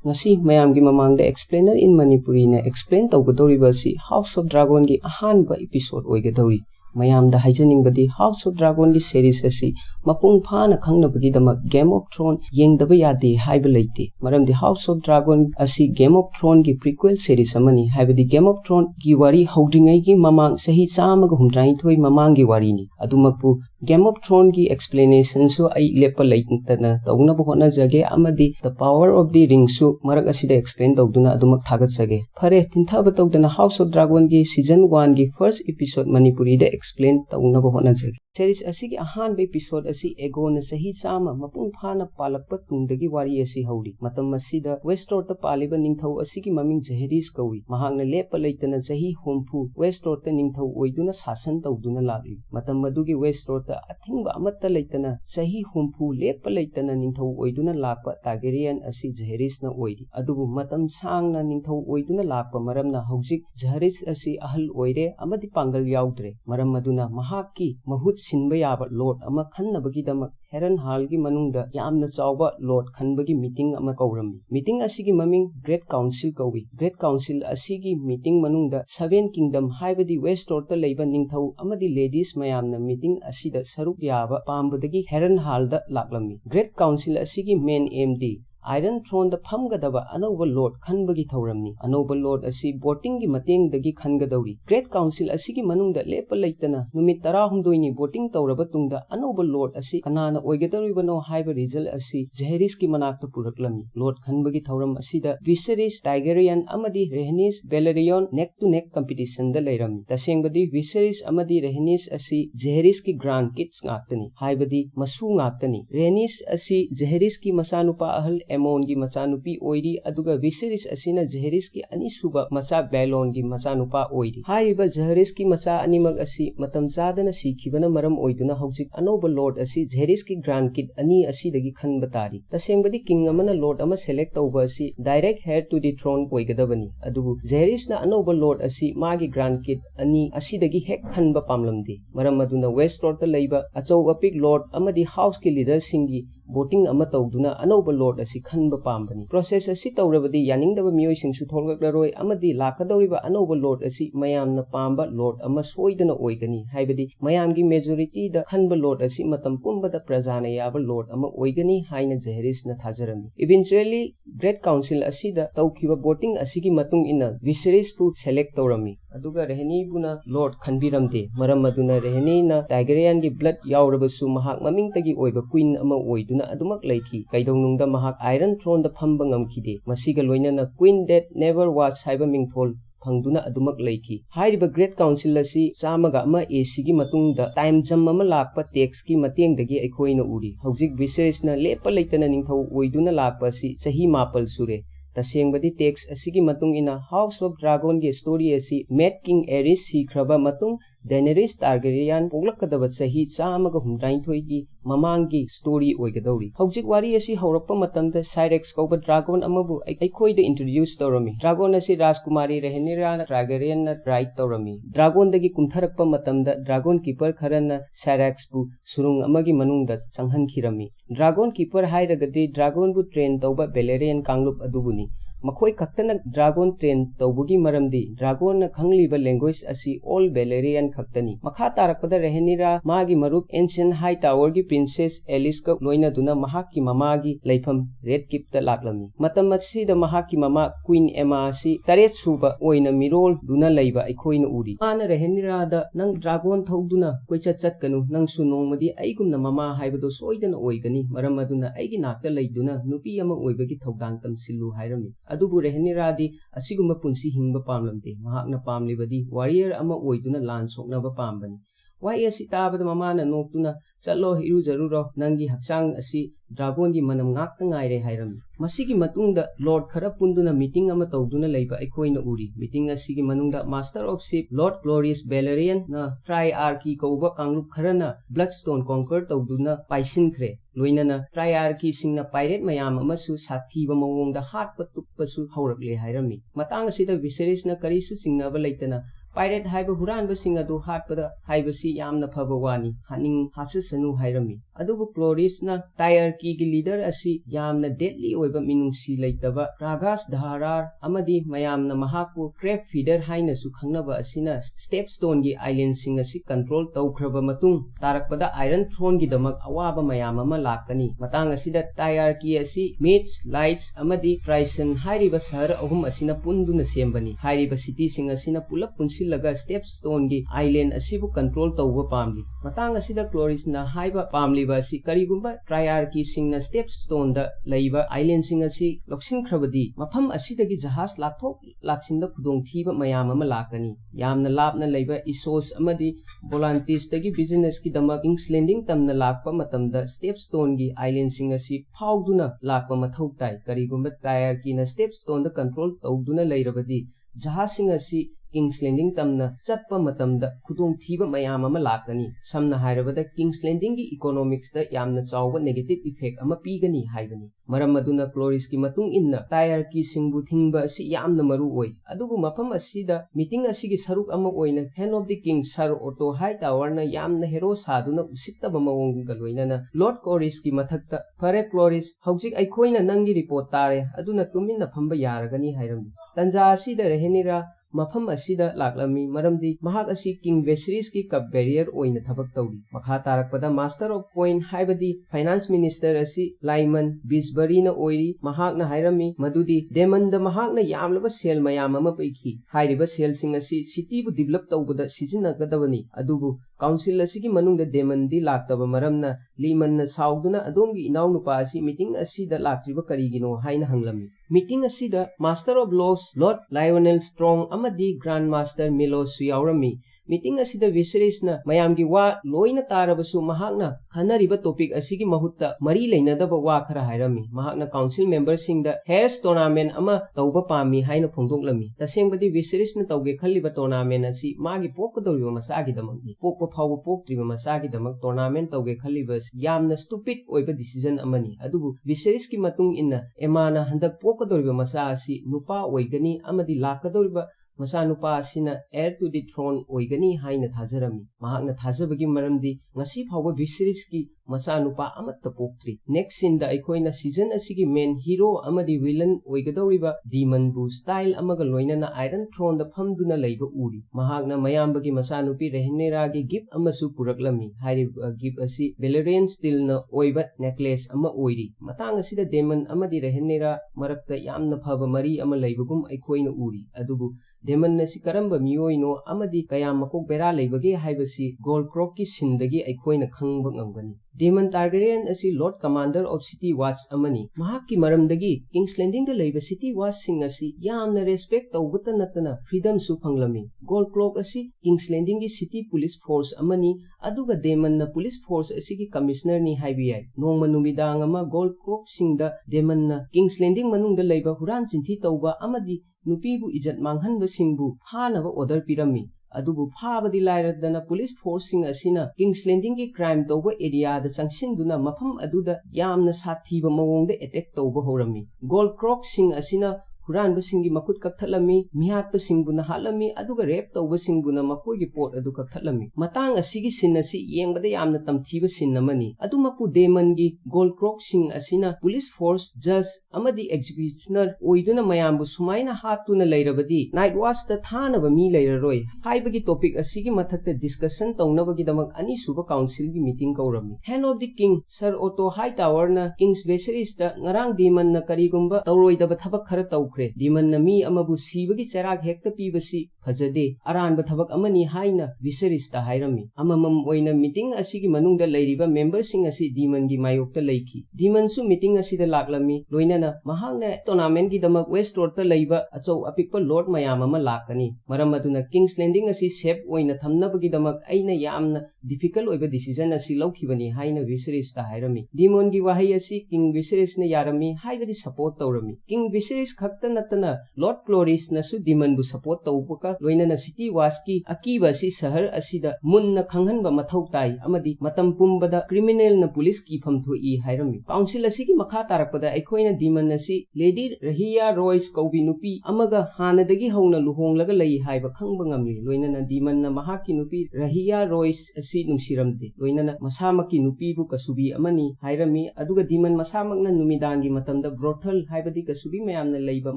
ngasi mayam gi mamang da explainer in Manipuri na explain tawgadori si House of Dragon gi ahanba episode oigadori mayam da haijaning badi House of Dragon gi series asi mapung phana khangnabagi damak Game of Thrones yengdaba yade haiba leite maram di House of Dragon asi Game of Thrones gi prequel series amani haibadi Game of Thrones gi wari houdringai gi mamang sahi chamaga humdrai thoi mamang gi wari ni adumakpu Game of Thrones gi explanation so ai lepa leitana tawna bo hona jage amadi The Power of the Ring su marak asida explain tawduna adumak thagat sage phare tintha batawdana House of Dragon gi season 1 gi first episode Manipuri da explain tawna bo hona jage series asigi ahan episode asi Aegon sahi chama mapung phana palakpa tungdagi wari asi hauri matam masida Westeros ta paliba ningthau asigi maming Jaehaerys kawi mahangna lepa leitana sahi hompu Westeros ta ningthau oiduna sasan tawduna lagli matam madugi Westeros ta athingba amatta leitana sahi hompu lepa leitana ningthau oiduna lakpa Targaryen asi Jaehaerys na oidi adubu matam sangna ningthau oiduna lakpa maramna haujik Jaehaerys asi ahal oire amadi pangal yaudre maram maduna mahakki mahut sinba yaba lord ama khannabagi damak Harrenhal gi manungda yamna chawba lord khanbagi meeting ama kaurami meeting asigi maming Great Council kawi Great Council asigi meeting manungda Seven Kingdom haibadi Westeros ta leiba ningthau amadi ladies mayamna meeting asida saruk yaba pambadagi Harrenhal da laklami Great Council asigi main MD Iron Throne da phamgadaba anova lord khanbagi thauramni anova lord asi voting gi mateng dagi khangadauri Great Council asigi manungda lepa leitana numit 16 ni voting tawraba tungda anova lord asi kanana oigadoribano haiba result asi Jaehaerys ki manakta puraklami lord khanbagi thauram asida Viserys Targaryen amadi Rhaenys Velaryon neck to neck competition da leirami tasengbadi Viserys amadi Rhaenys asi Jaehaerys ki grand kids ngaktani haibadi masu ngaktani Rhaenys asi Jaehaerys ki masanupa ahal Aemon gi machanupi oiri aduga Viserys asina Jaehaerys ki anisuba macha Balon gi machanupa oiri haiba Jaehaerys ki macha animag asi matam chadana sikhibana maram oiduna haujik anoba lord asi Jaehaerys ki grand kid ani asidagi khanba tari tasengbadi king amana lord ama select tawba asi direct heir to the throne oigadabani adubu Jaehaerys na anoba lord asi magi grand kid ani asidagi hek khanba pamlamde maram maduna Westeros ta leiba achau apik lord amadi house ki leader singi voting ama tawduna anoba lord asi khanba pambani process asi tawrabadi yaningdaba miyoi singsu tholgaklaroi amadi lakadoriba anoba lord asi mayamna pamba lord ama soidana oigani haibadi mayamgi majority da khanba lord asi matam pumbada prajana yaba lord ama oigani haina Jaehaerys na thajarami eventually Great Council asida tawkhiba voting asigi matung ina Viserys pu select tawrami aduga Rhaeny buna lord khanbiramde maram maduna Rhaeny na Targaryen gi blood yaurabasu mahak mamingtagi oiba queen ama oiduna adumak leiki kaidonungda mahak Iron Throne da phamba ngamkhide masiga loinana Queen Death Never Was haiba mingthol phangduna adumak leiki hairiba Great Council asi chamaga ama AC gi matungda time jam ama lakpa tax ki matengdagi aikhoina uri haujik Viserys na lepa leitana ningthau oiduna lakpa si sahi mapal sure tasengbadi tax asigi matung ina House of Dragon gi story asi Mad King Aerys sikhraba matung Daenerys Targaryen poglakadaba sahi chamaga humdrainthoi gi mamangi story oigadori haujik wari asi haurakpa matamda Syrax kauba dragon amabu aikhoida introduce tawrami dragon asi Rajkumari Rhaenyra Targaryen na ride tawrami dragon dagi kumtharakpa matamda dragon keeper kharana Syrax bu surung amagi manungda changhankhirami dragon keeper hairagadi dragon bu train tawba Balerian kanglup adubuni makhoi kaktana dragon train tawbugi maramdi dragon na khangliba language asi all Balerian khaktani makha tarakpada Rhaenyra magi marup ancient high tower gi princess Aelys ka loina duna mahakki mamagi leifam red keep ta laklami matam asida mahakki mama Queen Aemma asi taret suba oina mirol duna leiba aikhoina uri ana Rhaenyra da nang dragon thauduna koichat chatkanu nang su nongmadi aigumna mama haibado soidana oigani maram aduna aigi nakta leiduna nupi ama oibagi thaudang tamsilu hairami adubu Rhaenyra di asiguma punsi hingba pamlamde mahakna pamlibadi warrior ama oiduna lan soknaba pambani wai asi tabada mamana noktuna chalo hiru jaruro nangi hakchang asi dragon gi manam ngakta ngaire hairami masigi matungda lord khara punduna meeting ama tawduna leiba aikhoina uri meeting asigi manungda master of ship Lord Glorious Balerion na triarchy kauba kanglup kharana Bloodstone conquer tawduna paisinkhre loinana triarchy singna pirate mayam amasu sathiba mawongda hatpa tukpa su haurakle hairami matang asida Viserys na karisu singnaba leitana pirate हाइब हुरानबसिंग अदु हाटपदा हाइबसी यामना फबा वानी हानिंग हाससनु हाइरमी अदुबु क्लोरिसना टायरकी गी leader असी यामना deadly ओइबा मिनुंगसी लैतबा ragas धारार अमदी मयामना महाकु crepe feeder हाइनसु खंगनबा असिना StepStone गी island सिंग असि कंट्रोल तौख्रबा मतुंग तारकपदा आयरन थ्रोन गी दमक अवाबा मयाम अमा लाकनी मतंग असिदा टायरकी असि मेट्स लाइट्स अमदी ट्राइसन हाइरिबा शहर अहुम असिना पुंदुना सेमबनी हाइरिबा सिटी सिंग असिना पुलप पुंसिलगा स्टेपस्टोन गी आइलैंड असिबु कंट्रोल तौबा पामली मतंग असिदा क्लोरिसना हाइबा पामलीबा असि करिगुंबा ट्रायरकी सिंगना स्टेपस्टोन दा लैबा आइलैंड सिंग असि लौसिनख्रबदी मफम असिदगी जहाज लाथोक लाक्सिनदा खुदोंथीबा मयाम अमा लाकनी यामना लापना लैबा इसोस अमदी वोलांटिसतगी बिजनेस की दमक किंग्स लैंडिंग तमना लाकपा मतमदा स्टेपस्टोन गी आइलैंड सिंग असि फाउदुना लाकपा मथौ ताई करिगुंबा टायरकी ना स्टेपस्टोन दा कंट्रोल तौदुना लैरबदी जहाज सिंग असि किंग्स लैंडिंग तमना चटपा मतमदा खुदोंथीबा मयाम अमा लाकनी समना हाइरबदा किंग्स लैंडिंग की इकोनॉमिक्स दा यामना चावबा नेगेटिव इफेक्ट अमा पीगनी हाइबनी मरम अदुना क्लोरिस की मतुंग इन्ना टायरकी सिंगबु थिंगबा असि यामना मरु ओइ अदुबु मफम असिदा मीटिंग असिगी सरुक अमा ओइना hand of the king sir Otto Hightower ना यामना हेरो सादुना उसित्तबा मवोंगगा लोइनाना लॉर्ड क्लोरिस की मथक्ता फरे क्लोरिस हौजिक अइखोइना नंगी रिपोर्ट तारे अदुना तुमिन्ना फंबा यारगनी हाइरमी तंजा असिदा रहेनिरा मफम असिदा लाकलमी मरमदी महाक असि किंग वेसरीज की कप बैरियर ओइना थबक तौरी मखा तारकपदा मास्टर ऑफ पॉइंट हाइबदी फाइनेंस मिनिस्टर असि लाइमन बिसबरीना ओइरी महाकना हाइरमी मदुदी डेमंद महाकना यामलबा सेल मयाम अमा पैखी हाइरिबा सेल सिंग असि सिटी बु डेवलप तौबदा सिजिनगदबनी अदुबु काउंसिल असिगी मनुंगदा डेमंदी लाक्तबा मरमना लीमनना साउदुना अदोमगी इनाउ नुपा असि मीटिंग असिदा लाक्त्रिबा करिगिनो हाइना हंगलमी मीटिंग असिदा master of laws lord Lyonel Strong अमदी ग्रैंड मास्टर मिलोसु यावरमी मीटिंग असिदा विसरीसना मयामगी वा लोइना तारबसु महाकना खनरिबा टॉपिक असिगी महुत्ता मरी लेनदबा वा खरा हाइरमी महाकना काउंसिल मेंबर सिंगदा हेयर्स टूर्नामेंट अमा तौबा पामी हाइना फोंदोकलमी तसेंबदी विसरीसना तौगे खल्लिबा टूर्नामेंट असि मागी पोकदौरिबा मसागी दमकनी पोकपा फावबा पोक्त्रिबा मसागी दमक टूर्नामेंट तौगे खल्लिबा यामना स्टूपिड ओइबा डिसीजन अमनी अदुबु विसरीस की मतुंग इन्ना एमाना हंदक पोकदौरिबा मसा असि नुपा ओइगनी अमदी लाकदौरिबा मसा नुपा असिना एयर टू द थ्रोन ओइगनी हाइना थाजरमी महाकना थाजबगी मरमदी ngasi फावबा विसरीस की मसा नुपा अमत्ता पोक्त्रि नेक्स्ट सीन दा अइखोइना सीजन असिगी मेन हीरो अमदी विलन ओइगदौरिबा डीमन बु स्टाइल अमगा लोइनाना आयरन थ्रोन दा फमदुना लैबा उरी महाकना मयामबगी मसा नुपी रेहनेरागी गिफ्ट अमसु पुरकलमी हाइरिबा गिफ्ट असि बेलेरियन स्टील ना ओइबा नेकलेस अमा ओइरी मतांग असिदा डेमन अमदी रेहनेरा मरक्ता यामना फबा मरी अमा लैबगुम अइखोइना उरी अदुबु डेमन नसी करंबा मियोइनो अमदी कयाम मकोक बेरा लैबगे हाइबसी गोल्ड क्रोक की सिंदगी अइखोइना खंगबा ngamgani डेमन टारगेरियन असि lord commander of city watch अमनी महाक की मरमदगी किंग्स लैंडिंग दा लैबा सिटी वाच सिंग असि यामना रेस्पेक्ट तौबता नतना फ्रीडम सु फंगलमी गोल्ड क्रोक असि किंग्स लैंडिंग की सिटी पुलिस फोर्स अमनी अदुगा डेमन ना पुलिस फोर्स असि की कमिश्नर नि हाइबियाई नोंगमा नुमिदांग अमा गोल्ड क्रोक सिंग दा डेमन ना किंग्स लैंडिंग मनुंग दा लैबा हुरान चिंथी तौबा अमदी नुपीबु इज्जत मांगहनबा सिंगबु फानबा ऑर्डर पिरमी अदुबु फाबदी लाइरदना पुलिस फोर्स सिंग असिना किंग्स लैंडिंग की क्राइम तौबा एरिया दा चंगसिनदुना मफम अदुदा यामना साथीबा मवोंगदा अटैक तौबा होरमी गोल्ड क्रोक सिंग असिना हुरानबसिंगी मकुट कक्थलमी मिहाटपसिंगबुना हालमी अदुगा रेप तौबसिंगबुना मकोइगी पोट अदु कक्थलमी मतांग असिगी सिन असि येंगबदा यामना तमथीबा सिन अमनी अदुमपु डेमनगी गोल्ड क्रोक सिंग असिना पुलिस फोर्स जज अमदी एग्जीक्यूशनर ओइदुना मयामबु सुमाइना हातुना लैरबदी नाइट वाच ता थानबा मी लैररोय हाइबगी टॉपिक असिगी मथक्ता डिस्कशन तौनबगी दमक अनि सुबा काउंसिल की मीटिंग कौरमी hand of the king sir Otto Hightower ना किंग्स वेसरीज दा ngarang डेमन ना करिगुंबा तौरोइदबा थबक खरा तौ डीमन ना मी अमबु सीबगी चराग हेक्ता पीबसी फजदे अरानबा थबक अमनी हाइना विसरिस्ता हाइरमी अममम ओइना मीटिंग असिगी मनुंगदा लैरिबा मेंबर सिंग असि डीमन गी मायोक्ता लैखी डीमन सु मीटिंग असिदा लाक्लमी लोइनाना महांगना टूर्नामेंट की दमक वेस्ट रोड ता लैबा अचौ अपिकपा लॉर्ड मयाम अमा लाकनी मरम अदुना किंग्स लैंडिंग असि सेफ ओइना थमनबगी दमक अइना यामना डिफिकल्ट ओइबा डिसीजन असि लौखिबनी हाइना विसरिस्ता हाइरमी डीमन गी वाहै असि किंग विसरिसना यारमी हाइबदी सपोर्ट तौरमी किंग विसरिस खक खक्ता नत्तना लॉर्ड क्लोरिस नसु डिमन बु सपोर्ट तौबका लोइनना सिटी वाच की अकीबा सि शहर असिदा मुन्ना खंगहनबा मथौ ताई अमदी मतम पुंबदा क्रिमिनल न पुलिस की फम थोई हाइरमी काउंसिल असिगी मखा तारकपदा अखोइना डिमन असि लेडी रहिया रॉयस कौबी नुपी अमगा हानदगी हौना लुहोंगलगा लई हाइबा खंगबा ngamli लोइनना डिमन न महाकी नुपी रहिया रॉयस असि नुसिरमदे लोइनना मसामकी नुपी बु कसुबी अमनी हाइरमी अदुगा डिमन मसामकना नुमिदांगी मतमदा ब्रोथल हाइबदी कसुबी मयामना लईबा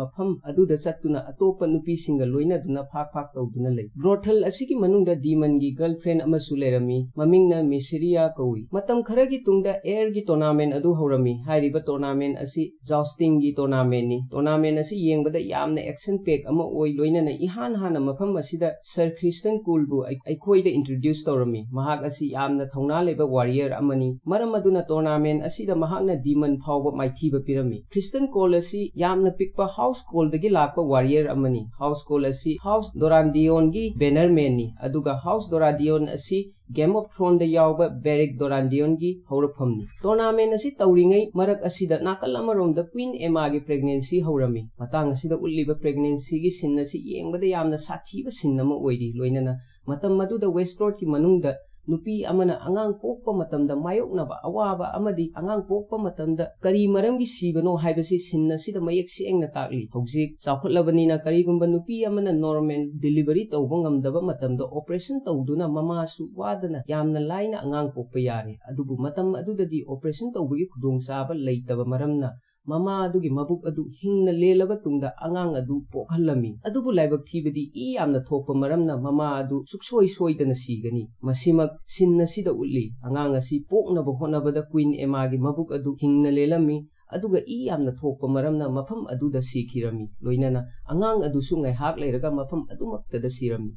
मफम अदुदा चत्तुना अतोपा नुपी सिंगा लोइनदुना फाक तौदुना लई ब्रोथल असिगी मनुंगदा डिमन गी गर्लफ्रेंड अमसु लेरमी ममिंगना मिसरिया कौई मतम खरगी तुंगदा एयर गी टूर्नामेंट अदु हौरमी हाइरिबा टूर्नामेंट असि जॉस्टिंग गी टूर्नामेंट नि टूर्नामेंट असि येंगबदा यामना एक्शन पैक अमा ओइ लोइनना इहान हाना मफम असिदा सर क्रिस्टन कुलबु अखोइदा इंट्रोड्यूस तौरमी महाक असि यामना थौना लेबा वारियर अमनी मरम अदुना टूर्नामेंट असिदा महाकना डिमन फावबा माइथीबा पिरमी क्रिस्टन कोल असि यामना पिकपा हाउस कोल दगी लाकपा वारियर अमनी हाउस कोल असि हाउस डोरांडियोन गी बैनरमैन नि अदुगा हाउस डोरांडियोन असि गेम ऑफ थ्रोन द यावबा बेरिक डोरांडियोन गी हौरफमनी टूर्नामेंट असि तौरिङै मरक असिदा नाकल अमरोमदा क्वीन एमा गी प्रेगनेंसी हौरमी मतांग असिदा उल्लिबा प्रेगनेंसी गी सिन असि येंगबदा यामना साथीबा सिन अमा ओइरि लोइनना मतम मदुदा वेस्टरोड की मनुंगदा नुपी अमना अंगांग पोकपा मतमदा मायोकनबा अवाबा अमदी अंगांग पोकपा मतमदा करी मरमगी सीबनो हाइबसी सिन असिदा मयेक सेंगना ताकली हौजिक चाखुटलबनीना करीगुंबा नुपी अमना नॉर्मल डिलीवरी तौबा ngamdaba मतमदा ऑपरेशन तौदुना ममासु वादना यामना लाइना अंगांग पोकपा यारे अदुबु मतम अदुददी ऑपरेशन तौबगी खुदोंचाबा लेइतबा मरमना ममा अदुगी मबुक अदु हिंगना लेलबा तुंगदा अंगांग अदु पोखलमी अदुबु लाइबक थीबदी ई यामना थोकपा मरमना ममा अदु सुक्सोई सोइदना सीगनी मसिमक सिन्ना सिदा उल्ली अंगांग असि पोकनबा होनबदा क्वीन एमागी मबुक अदु हिंगना लेलमी अदुगा ई यामना थोकपा मरमना मफम अदुदा सीखिरमी लोइनना अंगांग अदुसु ngaihaak लेरगा मफम अदुमक्तदा सीरमी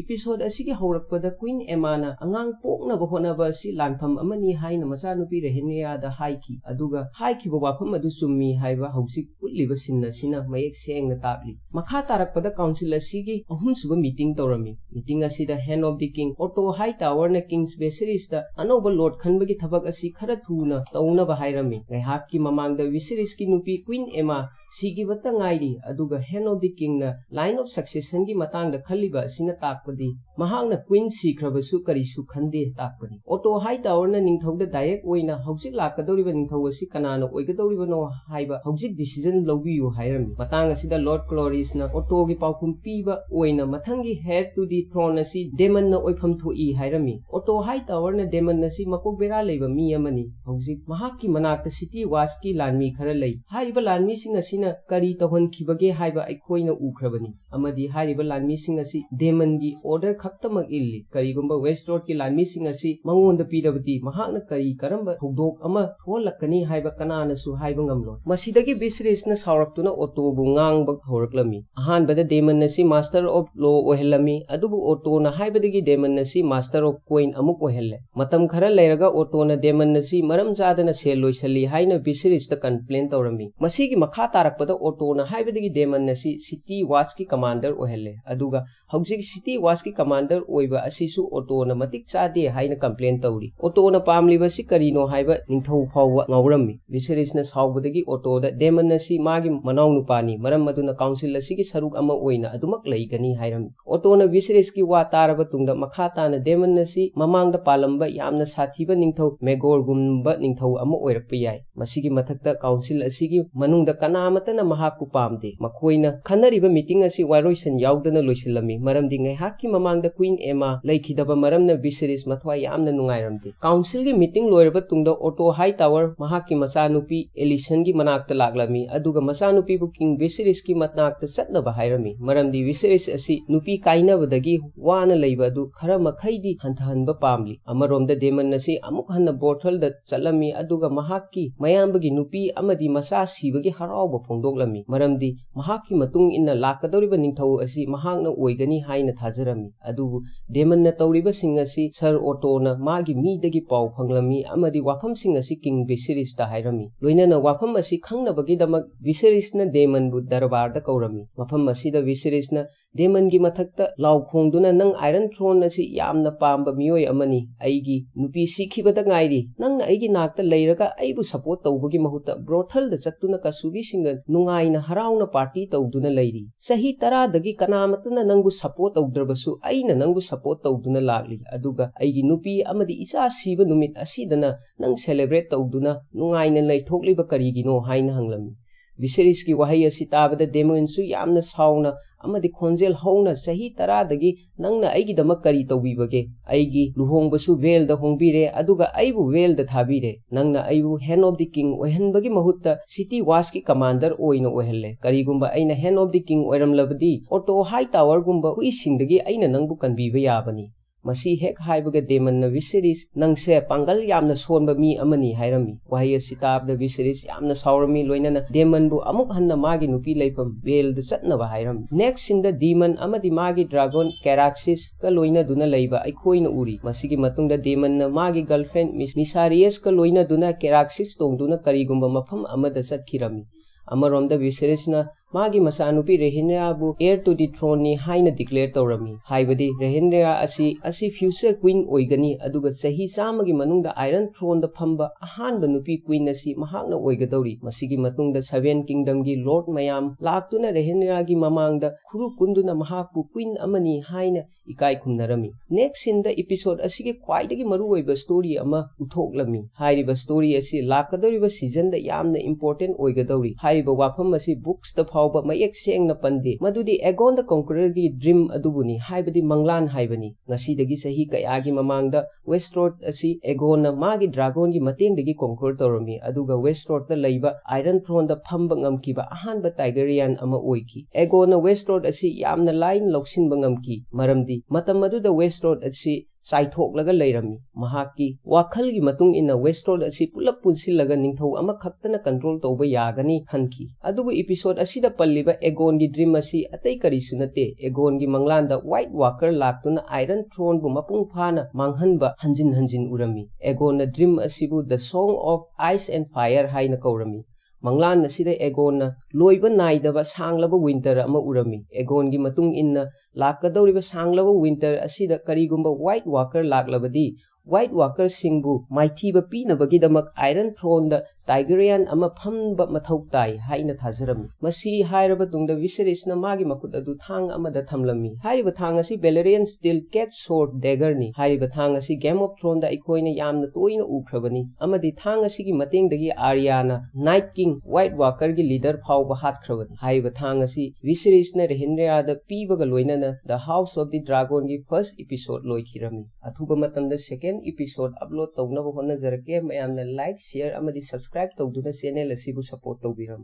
एपिसोड असिगी हौरकपदा क्वीन एमाना अंगांग पोकनबा होनबा असि लानफम अमनी हाइना मचानुपी रेहनियादा हाइकी अदुगा हाइखिबा वाफम अदु चुम्मी हाइबा हौसिक उल्लिबा सिन्ना सिना मयेक सेंगना ताकली मखा तारकपदा काउंसिल असिगी अहुमसुबा मीटिंग तौरमी मीटिंग असिदा hand of the king Otto Hightower न किंग्स बेसरीसदा अनोबा लोड खनबगी थबक असि खरा थुना तौनबा हाइरमी ngaihaakki mamangda विसरीसकी नुपी क्वीन एमा सिगिबता ngairi aduga hand of the king na line of succession gi matangda khaliba asina takpadi mahakna queen sikhrabasu karisu khande takpani auto high tower na ningthauda direct oina haujik lakadoriba ningthau asi kanana oigadoriba no haiba haujik decision lobiyu hairami matang asida lord cloris na auto gi paukum piba oina mathangi heir to the throne asi demon na oifam thoi hairami auto high tower na demon asi makok bera leiba mi amani haujik mahakki manakta city watch ki lanmi khara lei haiba lanmi sing asi करी तहन खिबगे हाइबा अखोइना उख्रबनी अमदी हाइबा लानमी सिंग असि daemon गी order खक्तमक इल्ली करीगुंबा waste road की लानमी सिंग असि मंगोंदा पीरबती महाकना करी करंबा थौदोक अमा थोलकनी हाइबा कनानसु हाइबा ngamlo मसिदगी विसरेसना सावरक्तुना ऑटोबु ngangbak हौरक्लमी अहानबदा daemon असि मास्टर ऑफ लॉ ओहेलमी अदुबु ऑटोना हाइबदगी डेमन असि मास्टर ऑफ कोइन अमुक ओहेल्ले मतम खरा लेरगा ऑटोना डेमन असि मरम जादना सेल लोइसली हाइना विसरेसता कंप्लेन तौरमी मसिगी मखा तारकपदा ऑटोना हाइबदगी डेमन असि सिटी वाच की कमांडर ओहेल्ले अदुगा हौजिक सिटी वाच की कमांडर ओइबा असिसु ऑटोना मतिक चादे हाइना कंप्लेन तौरी ऑटोना पामलिबसि करिनो हाइबा निंथौ फावबा ngawrami विसरेसना सावबदगी ऑटोदा डेमन असि मागी मनाव नुपानी मरम मदुना काउंसिल असिगी सरुक अमा ओइना अदुमक लेइगनी हाइरमी ऑटोना विसरेसकी वा तारबा तुंगदा मखा ताना डेमन असि ममांगदा पालंबा यामना साथीबा निंथौ मेगोरगुम्बा निंथौ अमा ओइरकपा याय मसिगी मथक्ता काउंसिल असिगी मनुंगदा कनामतना महाकु पामदे मखोइना खनरिबा मीटिंग असि वारोइसन यावदना लोइसिलमी मरमदि ngaihaakki mamangda queen emma leikidaba maramna viseris mathwa yamna nungairamde council gi meeting loiraba tungda auto high tower mahakki machanupi elison gi manakta laglami aduga machanupi bu king viseris ki matnakta chatnaba hairami maramdi viseris asi nupi kainabadagi wana leiba du khara makhaidi hanthanba pamli amaromda demon asi amuk hanna borthal da chalami aduga mahakki mayambagi nupi amadi macha sibagi harauba phongdoklami maramdi mahakki matung inna lakadoriba ningthau asi mahakna oigani haina thajarami adubu demon na tawriba sing asi sir auto na magi mi dagi pau phanglami amadi wafam sing asi king viserys ta hairami loinana wafam asi khangnabagi damak viserys na demon bu darbar da kaurami wafam asi da viserys na demon gi mathakta law khongduna nang iron throne asi yamna pamba miyoi amani aigi nupi sikhibada ngairi nang na aigi nakta leiraga aibu support tawbagi mahuta brothel da chattuna kasubi singa नुंगाइना हराउना party तौदुना लैरी सही 10 दगी कनामतना नंगबु support तौद्रबसु अइना नंगबु support तौदुना लागली अदुगा अइगी नुपी अमदि इचा सीबा नुमित असिदना नंग celebrate तौदुना नुंगाइना लैथोक्लिबा करिगिनो हाइना हंगलमी Viserys की वहाई असि ताबदा डेमोनसु यामना साउना अमदि खोंजेल हौना सही 10 दगी नंगना अइगिदमक करी तौबिबगे अइगी लुहोंगबसु वेल द होंगबिरे अदुगा अइबु वेल द थाबिरे नंगना अइबु हैंड ऑफ द किंग ओहनबगी महुत्ता सिटी वास की कमांडर ओइना ओहल्ले करीगुंबा अइना हैंड ऑफ द किंग ओइरमलबदी ऑटो हाई टावर गुंबा हुइसिंगदगी अइना नंगबु कनबिबा याबनी मसी हेक हाइबगे डेमन न विसेरिस नंगसे पांगल यामना सोनबा मी अमनी हाइरमी वहाई असि ताबदा विसेरिस यामना साउरमी लोइनना डेमन बु अमुक हन्ना मागी नुपी लेफम वेल द चटनबा हाइरमी नेक्स्ट इन द डीमन अमदि मागी ड्रैगन कैराक्सिस का लोइना दुना लैबा अइखोइना उरी मसिगी मतुंगदा डेमन न मागी गर्लफ्रेंड मिसारियस का लोइना दुना कैराक्सिस तोंगदुना करीगुंबा मफम अमदा चटखिरमी अमरोमदा विसेरिसना मागी मसानुपी रेहिन्याबु एयर टू द थ्रोन नि हाइना डिक्लेयर तौरमी हाइबदी रेहिन्या असि फ्यूचर क्वीन ओइगनी अदुगा सही चामगी मनुंगदा आयरन थ्रोन द फंबा अहानबा नुपी क्वीन असि महाकना ओइगदौरी मसिगी मतुंगदा 7 किंगडम गी लॉर्ड मयाम लाक्तुना रेहिन्या गी ममांगदा खुरु कुंदुना महाकपु क्वीन अमनी हाइना इकाई खुमनरमी नेक्स्ट इन द एपिसोड असिगे क्वाइदगी मरु ओइबा स्टोरी अमा उथोक्लमी हाइरिबा स्टोरी असि लाकदौरिबा सीजन द यामना इंपोर्टेंट ओइगदौरी हाइरिबा वाफम असि बुक्स द मयेक सेंगना पंदे मदुदी एगोन द कॉन्करर की ड्रीम अदुबुनी हाइबदी मंगलान हाइबनी ngasi सही कयागी ममांगदा वेस्टरोड असि एगोन मागी ड्रैगन की मतेंगदगी कॉन्कर तौरमी अदुगा वेस्टरोड द लैबा आयरन थ्रोन द फंबा ngमकीबा अहानबा टाइगरियन अमा ओइकी एगोन वेस्टरोड असि यामना लाइन लौसिनबा ngमकी मरमदी मतम मदुदा वेस्टरोड असि साइथोक्लगा लैरमी महाकी वाखलगी मतुंग इन वेस्टरोड असि पुलप पुनसिलगा निंगथौ अमा खक्तना कंट्रोल तौबा यागनी खनकी अदुबु एपिसोड असिदा पल्लिबा एगोन की ड्रीम असि अतै करिसु नते एगोन की मंगलांदा व्हाइट वाकर लाक्तुना आयरन थ्रोन बु मपुंग फाना मांगहनबा हंजिन हंजिन उरमी एगोन ड्रीम असिबु the song of ice and fire हाइना कौरमी मंगलान असिदा एगोन लोइबा नाइदबा सांगलबा विंटर अमा उरमी एगोन की मतुंग इन लाकदौरिबा सांगलबा विंटर असिदा करीगुंबा व्हाइट वाकर लाक्लबदी व्हाइट वाकर सिंगबु माइथीबा पीनबगीदमक आयरन थ्रोन द टाइगरियन अमा फमबा मथौ ताई हाइना थाजरमी मसी हाइरबा तुंगदा विसेरिसना मागी मकुद अदु थांग अमदा थमलमी हाइरिबा थांग असि बेलेरियन स्टील कैट सोर्ड डेगरनी हाइरिबा थांग असि गेम ऑफ थ्रोन द इकोइना यामना तोइना उख्रबनी अमदि थांग असि की मतेंगदगी आर्याना नाइट किंग व्हाइट वाकर की लीडर फाउबा हातख्रबनी हाइरिबा थांग असि विसेरिसना रेहिन्या द पीबगा लोइनाना the house of the dragon की फर्स्ट एपिसोड लोइखिरमी अथुबा मतमदा सेकेंड एपिसोड अपलोड तौनबा होनजरके मयामना लाइक शेयर अमदि सब्सक्राइब तौदुना चैनल असिबु सपोर्ट तौबिरम।